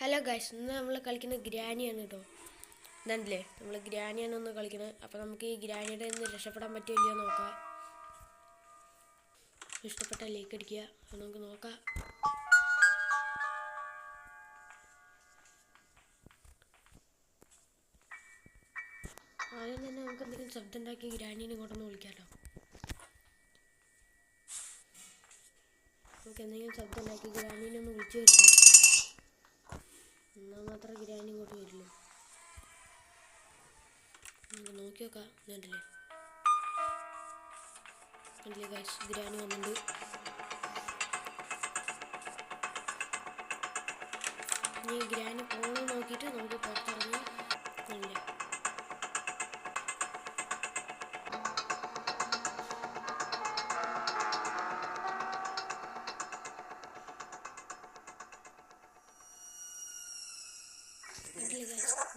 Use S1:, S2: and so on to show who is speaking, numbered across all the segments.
S1: Hello guys, ഇന്ന് നമ്മൾ കളിക്കുന്നത് ഗ്രാനിയാണ് കേട്ടോ. ഇതല്ലേ നമ്മൾ ഗ്രാനിയാണ് ഒന്ന് കളിക്കുന്നത്. അപ്പോൾ നമുക്ക് ഈ ഗ്രാനിയുടെ നിന്ന് രക്ഷപ്പെടാൻ പറ്റുമല്ലോ നോക്കാം. ഇഷ്ടപ്പെട്ട ലൈക്ക് അടിക്കുക. അപ്പോൾ നമുക്ക് നോക്കാം. ആദ്യം തന്നെ നമുക്ക് എന്തെങ്കിലും ശബ്ദം ഉണ്ടാക്കി ഗ്രാനീനെ ഇങ്ങോട്ടൊന്ന് വിളിക്കാമല്ലോ. നമുക്ക് എന്തെങ്കിലും ശബ്ദം ഉണ്ടാക്കി ഗ്രാനീനെ ഒന്ന് വിളിച്ചു വരുത്താം. എന്നാൽ മാത്രം ഗ്രാനി ഇങ്ങോട്ട് വരില്ല. നമുക്ക് നോക്കി നോക്കാം. കണ്ടില്ലേ ഗൈസ്, ഗ്രാനി വന്നിട്ടുണ്ട്. ഇനി ഗ്രാനി പോകണം നോക്കിയിട്ട് നമുക്ക് പുറത്തിറങ്ങി. കണ്ടില്ലേ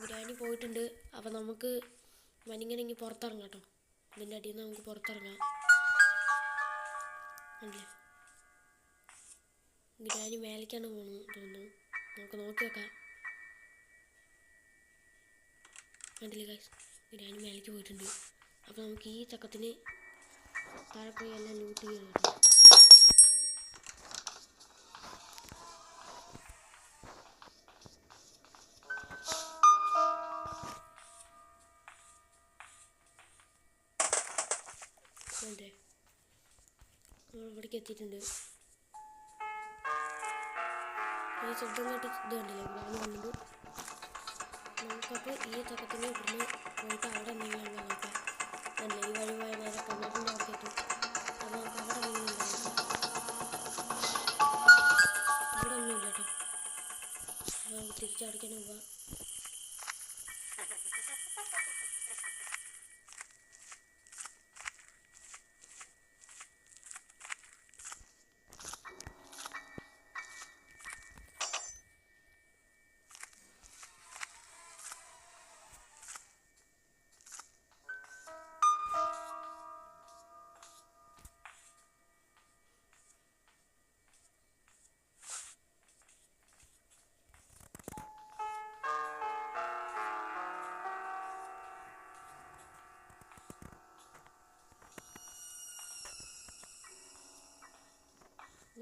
S1: ഗ്രാനി പോയിട്ടുണ്ട്. അപ്പം നമുക്ക് മനിങ്ങനെ പുറത്തിറങ്ങാം കേട്ടോ. ഇതിൻ്റെ അടിയിൽ നിന്ന് നമുക്ക് പുറത്തിറങ്ങാം. അല്ലേ ഗ്രാനി മേലേക്കാണ് പോകുന്നത് തോന്നുന്നു. നമുക്ക് നോക്കി വെക്കാം. കണ്ടില്ലേ ഗൈസ്, ഗ്രാനി മേലേക്ക് പോയിട്ടുണ്ട്. അപ്പോൾ നമുക്ക് ഈ ചക്കത്തിന് താഴെ പോയി എല്ലാം ലൂട്ട് ചെയ്യാൻ പറ്റും. അതെ, നമ്മൾ ഇവിടേക്ക് എത്തിയിട്ടുണ്ട്. ഈ ശബ്ദം കേട്ട് ഇത് കണ്ടില്ലേ ഗ്രാനി വന്നിട്ട്. നമുക്കപ്പോൾ ഈ ചക്കത്തിന് ഇവിടുന്ന് പോയിട്ട് അവിടെ എന്തെങ്കിലും ഉണ്ടോ നോക്കാം. അല്ലേ ഈ വഴി പോയ നേരെ കിണറിൻ്റെ അവിടെ എത്തും. അപ്പോൾ നമുക്ക് അവിടെ എന്തെങ്കിലും ഉണ്ടോ നോക്കാം. ഇവിടെ ഒന്നുമില്ല കേട്ടോ. അപ്പോൾ നമുക്ക് തിരിച്ചടിക്കാൻ പോവാം.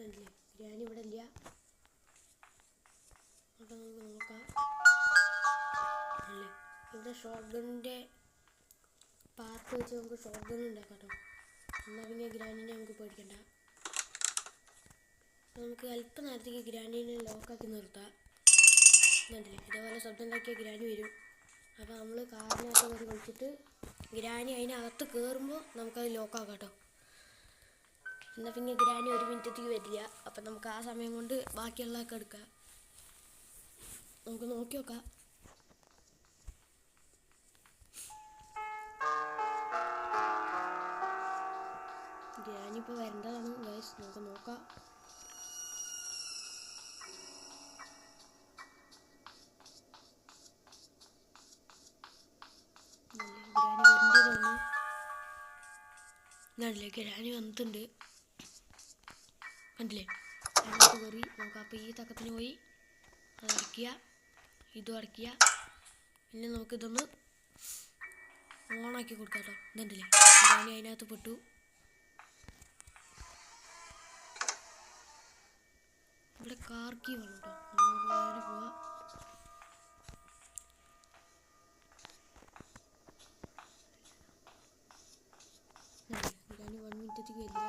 S1: ഇല്ലേ ഗ്രാനി ഇവിടെ ഇല്ല. അപ്പം നമുക്ക് നോക്കാം. അല്ലേ ഇവിടെ ഷോട്ട് ഗണ്ണിൻ്റെ പാർക്ക് വെച്ച് നമുക്ക് ഷോട്ട് ഗൺ ഉണ്ടാക്കാം കേട്ടോ. എന്നാൽ പിന്നെ ഗ്രാനിനെ നമുക്ക് പേടിക്കണ്ട. നമുക്ക് അല്പം നേരത്തേക്ക് ഗ്രാനീനെ ലോക്കാക്കി നിർത്താം. കണ്ടില്ലേ ഇതേപോലെ ശബ്ദം ഉണ്ടാക്കിയ ഗ്രാനി വരും. അപ്പോൾ നമ്മൾ കാറിനകത്ത് കയറി കളിച്ചിട്ട് ഗ്രാനി അതിനകത്ത് കയറുമ്പോൾ നമുക്കത് ലോക്കാക്കാം കേട്ടോ. എന്നാൽ പിന്നെ ഗ്രാനി 1 മിനിറ്റത്തേക്ക് വരില്ല. അപ്പം നമുക്ക് ആ സമയം കൊണ്ട് ബാക്കിയുള്ളതൊക്കെ എടുക്കാം. നമുക്ക് നോക്കി നോക്കാം. ഗ്രാനി ഇപ്പോൾ വരേണ്ടതാണ് ഗൈസ്. നമുക്ക് നോക്കാം. ഗ്രാനി വരേണ്ടി തോന്നുന്നു. നല്ലേ ഗ്രാനി വന്നിട്ടുണ്ട്. കണ്ടില്ലേ അതിനകത്ത് കയറി നോക്കാം. അപ്പോൾ ഈ തക്കത്തിന് പോയി അത് അടയ്ക്കുക, ഇതും അടയ്ക്കുക. പിന്നെ നമുക്കിതൊന്ന് ഓണാക്കി കൊടുക്കാം കേട്ടോ. ഇതുണ്ടല്ലേ ഗ്രാനി അതിനകത്ത് പെട്ടു. ഇവിടെ കാർ കീ വേണം കേട്ടോ. നമുക്ക് നേരെ പോവാം. ഗ്രാനി 1 മിനിറ്റത്തേക്ക് വരില്ല.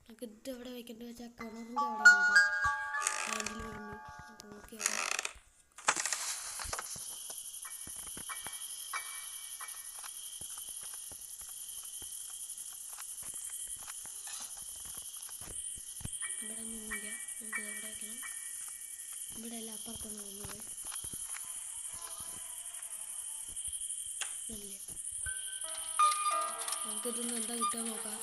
S1: നമുക്ക് ഇത് എവിടെ വെക്കേണ്ടത് വെച്ചാൽ കിണറിൻ്റെ അവിടെ ഹാൻഡിൽ വരുന്നു. നോക്കി നോക്കാം. ഇവിടെ ഒന്നുമില്ല. നമുക്കിത് എവിടെ വെക്കണം. ഇവിടെ എല്ലാം അപ്പുറത്താണ് വന്നത്. അല്ലേ നമുക്കിതൊന്നും എന്താ കിട്ടുക നോക്കാം.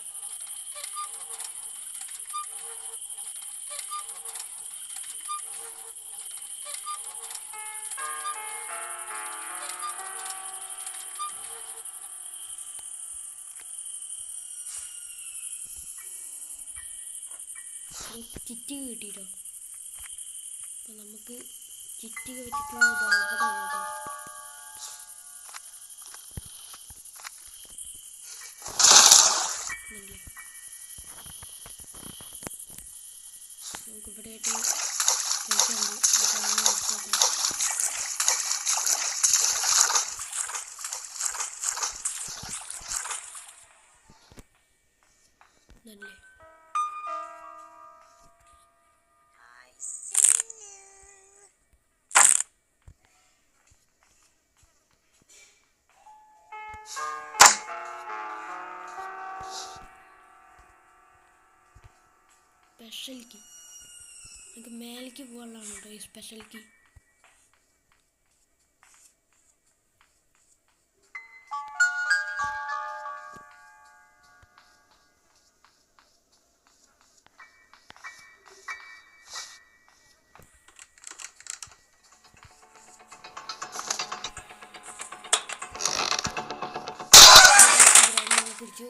S1: ചിറ്റി കിട്ടിട്ടോ. അപ്പം നമുക്ക് ചിറ്റി വെച്ചിട്ടുള്ള ഇതാണ് കേട്ടോ. നമുക്ക് ഇവിടെ ആയിട്ട് കഴിക്കാറുണ്ട്. നല്ലേ സ്പെഷ്യൽ കീ നമുക്ക് മേലേക്ക് പോകാനുള്ളതാണ് കേട്ടോ ഈ സ്പെഷ്യൽ കീ. കുടിച്ചു